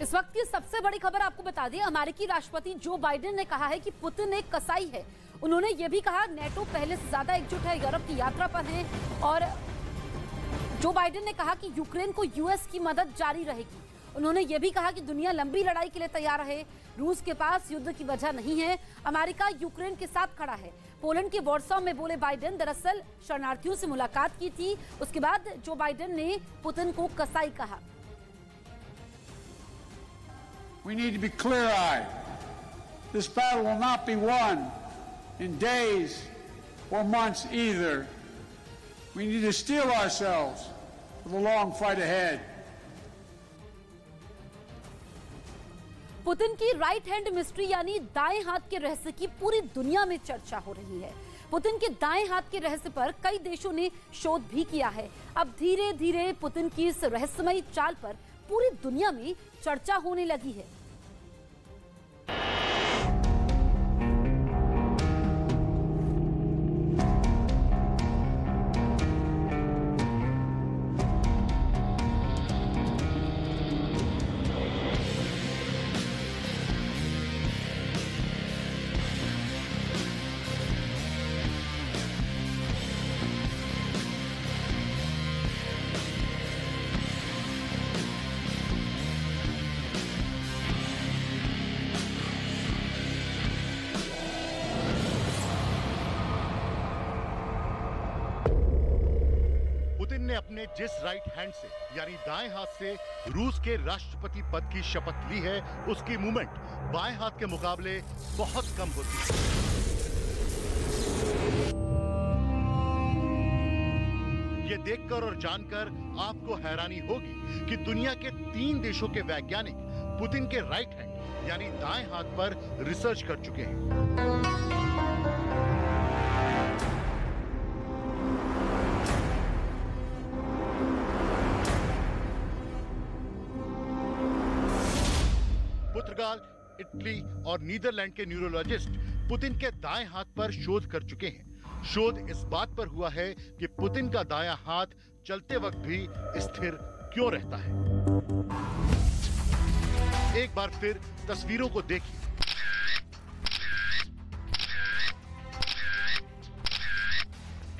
इस वक्त की सबसे बड़ी खबर आपको बता दें, अमेरिकी राष्ट्रपति जो बाइडेन ने कहा है कि पुतिन एक कसाई है। उन्होंने ये भी कहा नेटो पहले से ज्यादा एकजुट है, यूरोप की यात्रा पर है और जो बाइडेन ने कहा कि यूक्रेन को यूएस की मदद जारी रहेगी। उन्होंने ये भी कहा कि दुनिया लंबी लड़ाई के लिए तैयार है, रूस के पास युद्ध की वजह नहीं है, अमेरिका यूक्रेन के साथ खड़ा है। पोलैंड के वॉर्सॉ में बोले बाइडेन दरअसल शरणार्थियों से मुलाकात की थी। उसके बाद जो बाइडेन ने पुतिन को कसाई कहा। We need to be clear-eyed. This battle will not be won in days or months either. We need to steel ourselves for the long fight ahead. Putin की राइट हैंड मिस्ट्री यानी दाएं हाथ के रहस्य की पूरी दुनिया में चर्चा हो रही है। पुतिन के दाएं हाथ के रहस्य पर कई देशों ने शोध भी किया है। अब धीरे धीरे पुतिन की इस रहस्यमयी चाल पर पूरी दुनिया में चर्चा होने लगी है। पुतिन ने अपने जिस राइट हैंड से यानी दाएं हाथ से रूस के राष्ट्रपति पद की शपथ ली है, उसकी मूवमेंट बाएं हाथ के मुकाबले बहुत कम होती है। ये देखकर और जानकर आपको हैरानी होगी कि दुनिया के 3 देशों के वैज्ञानिक पुतिन के राइट हैंड यानी दाएं हाथ पर रिसर्च कर चुके हैं। पुर्तगाल, इटली और नीदरलैंड के न्यूरोलॉजिस्ट पुतिन के दाएं हाथ पर शोध कर चुके हैं। शोध इस बात पर हुआ है कि पुतिन का दायां हाथ चलते वक्त भी स्थिर क्यों रहता है। एक बार फिर तस्वीरों को देखिए।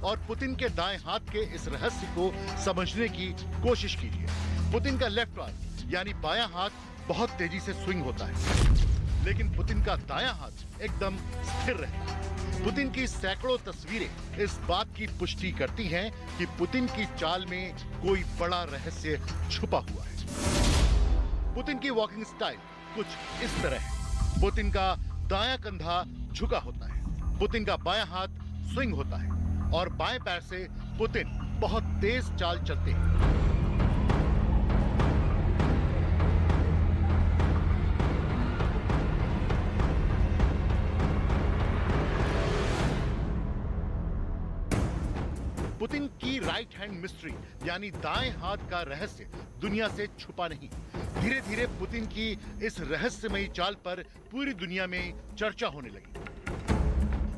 और पुतिन के दाएं हाथ के इस रहस्य को समझने की कोशिश कीजिए। पुतिन का लेफ्ट आर्म यानी बायां हाथ बहुत तेजी से स्विंग होता है, लेकिन पुतिन का दायां हाथ एकदम स्थिर रहता है। पुतिन की सैकड़ों तस्वीरें इस बात की पुष्टि करती हैं कि पुतिन की चाल में कोई बड़ा रहस्य छुपा हुआ है। पुतिन की वॉकिंग स्टाइल कुछ इस तरह है। पुतिन का दायां कंधा झुका होता है, पुतिन का बायां हाथ स्विंग होता है और बाएं पैर से पुतिन बहुत तेज चाल चलते हैं। पुतिन की राइट हैंड मिस्ट्री यानी दाएं हाथ का रहस्य दुनिया से छुपा नहीं। धीरे धीरे पुतिन की इस रहस्यमयी चाल पर पूरी दुनिया में चर्चा होने लगी।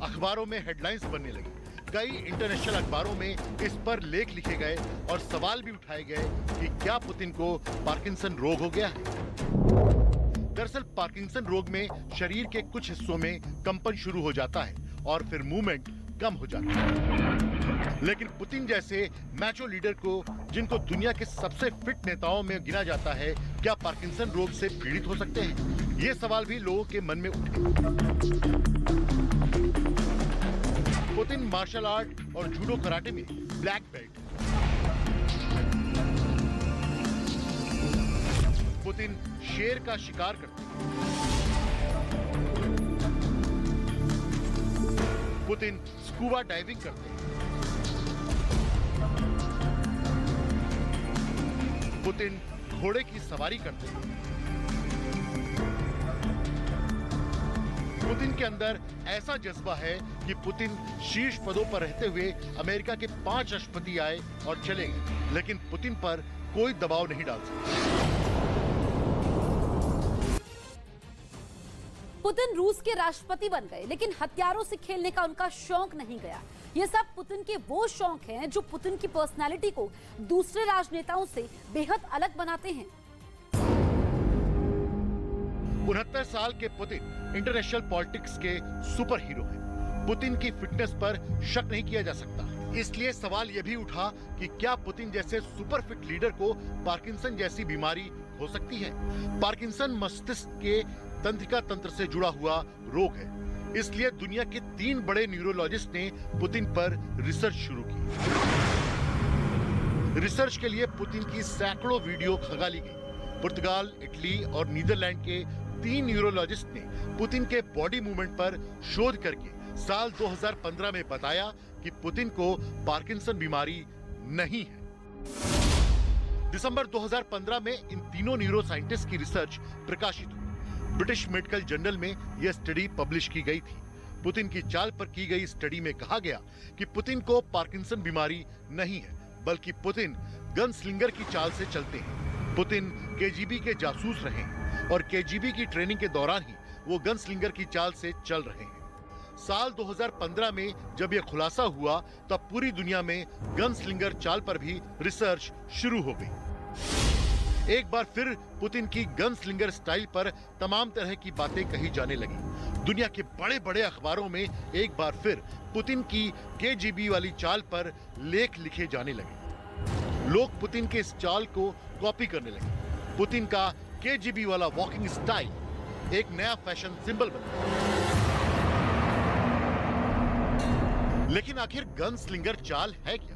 अखबारों में हेडलाइंस बनने लगी। कई इंटरनेशनल अखबारों में इस पर लेख लिखे गए और सवाल भी उठाए गए कि क्या पुतिन को पार्किंसन रोग हो गया है। दरअसल पार्किंसन रोग में शरीर के कुछ हिस्सों में कंपन शुरू हो जाता है और फिर मूवमेंट कम हो जाता है। लेकिन पुतिन जैसे मैचो लीडर को, जिनको दुनिया के सबसे फिट नेताओं में गिना जाता है, क्या पार्किंसन रोग से पीड़ित हो सकते हैं? ये सवाल भी लोगों के मन में उठे। पुतिन मार्शल आर्ट और जूडो कराटे में ब्लैक बेल्ट। पुतिन शेर का शिकार करते हैं। पुतिन स्कूबा डाइविंग करते हैं। पुतिन घोड़े की सवारी करते हैं। पुतिन के अंदर ऐसा जज्बा है कि पुतिन शीर्ष पदों पर रहते हुए अमेरिका के 5 राष्ट्रपति आए और चले गए, लेकिन पुतिन पर कोई दबाव नहीं डाल सकता। पुतिन रूस के राष्ट्रपति बन गए, लेकिन हथियारों से खेलने का उनका शौक नहीं गया। ये सब पुतिन के वो शौक हैं जो पुतिन की पर्सनालिटी को दूसरे राजनेताओं से बेहद अलग बनाते हैं। 69 साल के पुतिन इंटरनेशनल पॉलिटिक्स के सुपर हीरो हैं। पुतिन की फिटनेस पर शक नहीं किया जा सकता। इसलिए सवाल यह भी उठा कि क्या पुतिन जैसे सुपर फिट लीडर को पार्किंसन जैसी बीमारी हो सकती है। पार्किंसन मस्तिष्क के तंत्रिका तंत्र से जुड़ा हुआ रोग है। इसलिए दुनिया के 3 बड़े न्यूरोलॉजिस्ट ने पुतिन पर रिसर्च शुरू की। रिसर्च के लिए पुतिन की सैकड़ों वीडियो खंगाली गई। पुर्तगाल, इटली और नीदरलैंड के 3 न्यूरोलॉजिस्ट ने पुतिन के बॉडी मूवमेंट पर शोध करके साल 2015 में बताया कि पुतिन को पार्किंसन बीमारी नहीं है। दिसंबर 2015 में इन तीनों न्यूरो साइंटिस्ट की रिसर्च प्रकाशित हुई। ब्रिटिश मेडिकल जर्नल में यह स्टडी पब्लिश की गई थी। पुतिन की चाल पर की गई स्टडी में कहा गया कि पुतिन को पार्किंसन बीमारी नहीं है, बल्कि पुतिन गनस्लिंगर की चाल से चलते हैं। पुतिन केजीबी के जासूस रहे हैं और केजीबी की ट्रेनिंग के दौरान ही वो गनस्लिंगर की चाल से चल रहे हैं। साल 2015 में जब यह खुलासा हुआ तब पूरी दुनिया में गनस्लिंगर चाल पर भी रिसर्च शुरू हो गई। एक बार फिर पुतिन की गनस्लिंगर स्टाइल पर तमाम तरह की बातें कही जाने लगी। दुनिया के बड़े बड़े अखबारों में एक बार फिर पुतिन की केजीबी वाली चाल पर लेख लिखे जाने लगे। लोग पुतिन के इस चाल को कॉपी करने लगे। पुतिन का केजीबी वाला वॉकिंग स्टाइल एक नया फैशन सिंबल बन गया। लेकिन आखिर गनस्लिंगर चाल है क्या?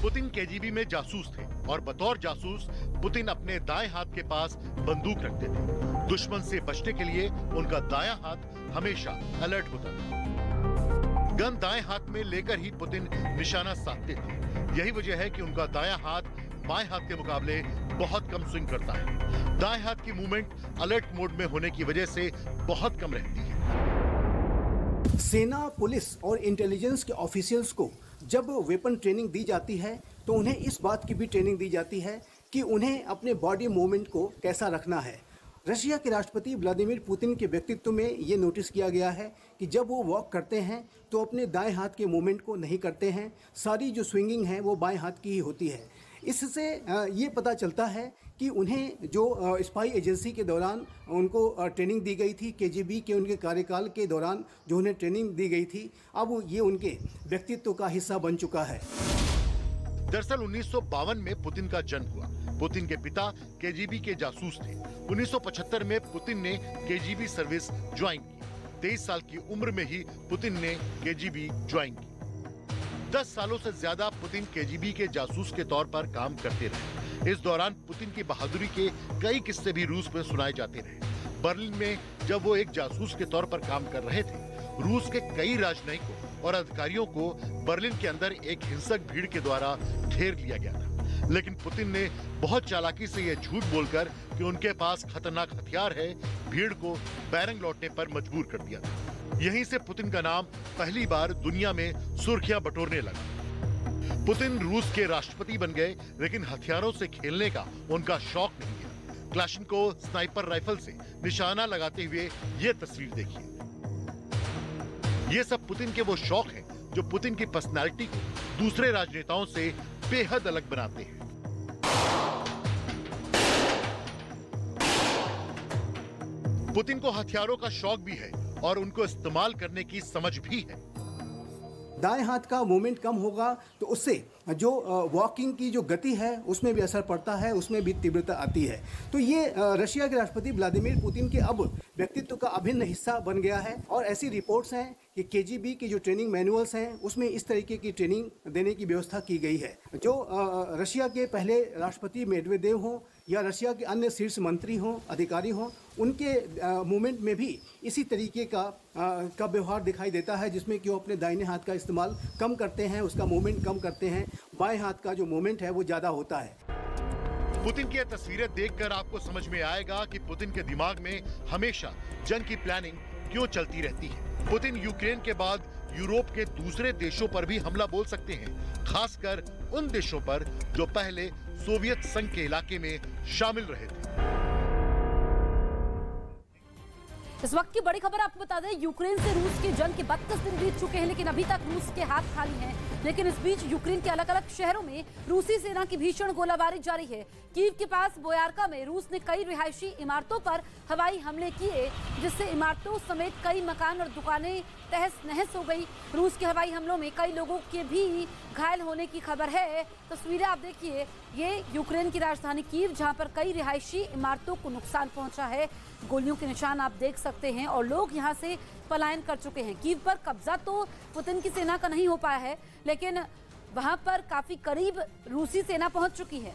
पुतिन केजीबी में जासूस थे और बतौर जासूस पुतिन अपने दाएं हाथ के पास बंदूक रखते थे। दुश्मन से बचने के लिए उनका दायां हाथ हमेशा अलर्ट होता था। गन दाएं हाथ में लेकर ही पुतिन निशाना साधते थे। यही वजह है कि उनका दायां हाथ बाएं हाथ के मुकाबले बहुत कम स्विंग करता है। दाएं हाथ की मूवमेंट अलर्ट मोड में होने की वजह से बहुत कम रहती है। सेना, पुलिस और इंटेलिजेंस के ऑफिशियल्स को जब वेपन ट्रेनिंग दी जाती है तो उन्हें इस बात की भी ट्रेनिंग दी जाती है कि उन्हें अपने बॉडी मूवमेंट को कैसा रखना है। रशिया के राष्ट्रपति व्लादिमीर पुतिन के व्यक्तित्व में ये नोटिस किया गया है कि जब वो वॉक करते हैं तो अपने दाएं हाथ के मूवमेंट को नहीं करते हैं। सारी जो स्विंगिंग है वो बाएं हाथ की ही होती है। इससे ये पता चलता है कि उन्हें जो स्पाई एजेंसी के दौरान उनको ट्रेनिंग दी गई थी, केजीबी के उनके कार्यकाल के दौरान जो उन्हें ट्रेनिंग दी गई थी, अब ये उनके व्यक्तित्व का हिस्सा बन चुका है। दरअसल 1952 में पुतिन का जन्म हुआ। पुतिन के पिता केजीबी के जासूस थे। 1975 में पुतिन ने केजीबी सर्विस ज्वाइन की। 23 साल की उम्र में ही पुतिन ने केजीबी ज्वाइन की। 10 सालों से ज्यादा पुतिन केजीबी के जासूस के तौर पर काम करते रहे। इस दौरान पुतिन की बहादुरी के कई किस्से भी रूस में सुनाए जाते रहे। बर्लिन में जब वो एक जासूस के तौर पर काम कर रहे थे, रूस के कई राजनयिकों और अधिकारियों को बर्लिन के अंदर एक हिंसक भीड़ के द्वारा घेर लिया गया था। लेकिन पुतिन ने बहुत चालाकी से यह झूठ बोलकर कि उनके पास खतरनाक हथियार है, भीड़ को बैरंग लौटने पर मजबूर कर दिया था। यहीं से पुतिन का नाम पहली बार दुनिया में सुर्खियां बटोरने लगा। पुतिन रूस के राष्ट्रपति बन गए, लेकिन हथियारों से खेलने का उनका शौक नहीं है। क्लाशनिकोव स्नाइपर राइफल से निशाना लगाते हुए ये तस्वीर देखिए। ये सब पुतिन के वो शौक हैं जो पुतिन की पर्सनालिटी को दूसरे राजनेताओं से बेहद अलग बनाते हैं। पुतिन को हथियारों का शौक भी है और उनको इस्तेमाल करने की समझ भी है। दाएं हाथ का मूवमेंट कम होगा तो उससे जो वॉकिंग की जो गति है उसमें भी असर पड़ता है, उसमें भी तीव्रता आती है। तो ये रशिया के राष्ट्रपति व्लादिमीर पुतिन के अब व्यक्तित्व का अभिन्न हिस्सा बन गया है। और ऐसी रिपोर्ट्स हैं कि केजीबी के जो ट्रेनिंग मैनुअल्स हैं उसमें इस तरीके की ट्रेनिंग देने की व्यवस्था की गई है। जो रशिया के पहले राष्ट्रपति मेदवेदेव हों या रशिया के अन्य शीर्ष मंत्री हों, अधिकारी हों, उनके मूवमेंट में भी इसी तरीके का व्यवहार दिखाई देता है, जिसमें कि वो अपने दाहिने हाथ का इस्तेमाल कम करते हैं, उसका मूवमेंट कम करते हैं, बाएं हाथ का जो मूवमेंट है वो ज़्यादा होता है। पुतिन की तस्वीरें देखकर आपको समझ में आएगा कि पुतिन के दिमाग में हमेशा जंग की प्लानिंग क्यों चलती रहती है। पुतिन यूक्रेन के बाद यूरोप के दूसरे देशों पर भी हमला बोल सकते हैं, खासकर उन देशों पर जो पहले सोवियत संघ के इलाके में शामिल रहे थे। इस वक्त की बड़ी खबर आपको बता दें, यूक्रेन से रूस की जंग के 32 दिन बीत चुके हैं, लेकिन अभी तक रूस के हाथ खाली हैं। लेकिन इस बीच यूक्रेन के अलग अलग शहरों में रूसी सेना की भीषण गोलाबारी जारी है। कीव के पास बोयारका में रूस ने कई रिहायशी इमारतों पर हवाई हमले किए, जिससे इमारतों समेत कई मकान और दुकानें तहस नहस हो गई। रूस के हवाई हमलों में कई लोगों के भी घायल होने की खबर है। तस्वीरें आप देखिए, ये यूक्रेन की राजधानी कीव, जहां पर कई रिहायशी इमारतों को नुकसान पहुंचा है। गोलियों के निशान आप देख सकते हैं और लोग यहां से पलायन कर चुके हैं। कीव पर कब्जा तो पुतिन की सेना का नहीं हो पाया है, लेकिन वहां पर काफी करीब रूसी सेना पहुंच चुकी है।